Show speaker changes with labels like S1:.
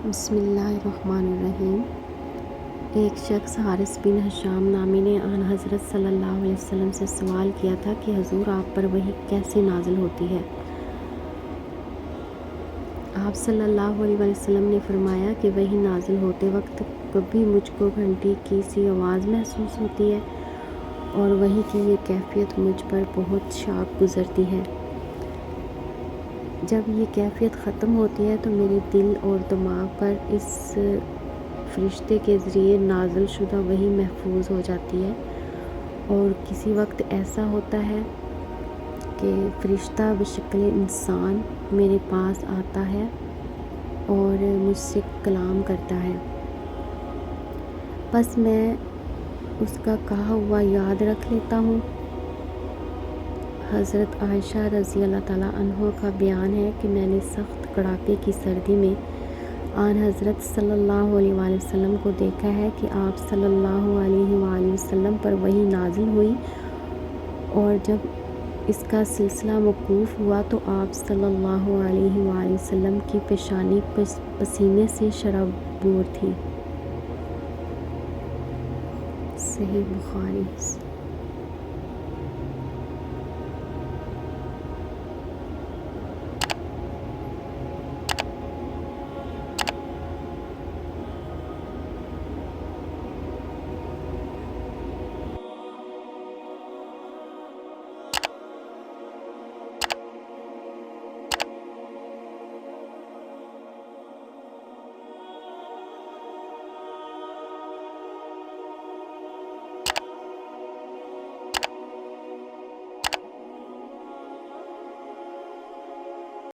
S1: بسم اللہ الرحمن الرحیم۔ ایک شخص حارث بن حشام نامی نے آن حضرت صلی اللہ علیہ وسلم سے سوال کیا تھا کہ حضور آپ پر وحی کیسے نازل ہوتی ہے؟ آپ صلی اللہ علیہ وسلم نے فرمایا کہ وحی نازل ہوتے وقت کبھی مجھ کو گھنٹی کی سی آواز محسوس ہوتی ہے اور وحی کی یہ کیفیت مجھ پر بہت شاق گزرتی ہے۔ جب یہ کیفیت ختم ہوتی ہے تو میرے دل اور دماغ پر اس فرشتے کے ذریعے نازل شدہ وحی محفوظ ہو جاتی ہے، اور کسی وقت ایسا ہوتا ہے کہ فرشتہ بشکل انسان میرے پاس آتا ہے اور مجھ سے کلام کرتا ہے، بس میں اس کا کہا ہوا یاد رکھ لیتا ہوں۔ حضرت عائشہ رضی اللہ تعالیٰ عنہ کا بیان ہے کہ میں نے سخت کڑاکے کی سردی میں آن حضرت صلی اللہ علیہ وآلہ وسلم کو دیکھا ہے کہ آپ صلی اللہ علیہ وآلہ وسلم پر وحی نازل ہوئی، اور جب اس کا سلسلہ موقوف ہوا تو آپ صلی اللہ علیہ وآلہ وسلم کی پیشانی پسینے سے شرابور تھی۔ صحیح بخاری۔